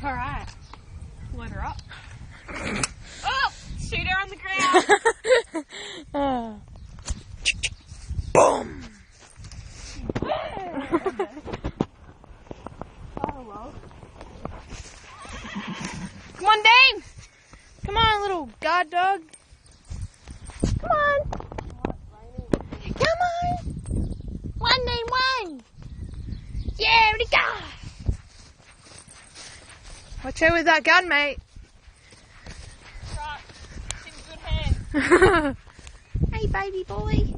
Alright. Load her up. Oh! Shoot her on the ground! Boom! Oh well. Come on, Dane! Come on, little guard dog. Come on! Come on! One, Dane, one! Yeah, ready, go! Watch out with that gun, mate. Right. It's in good hands. Hey, baby boy.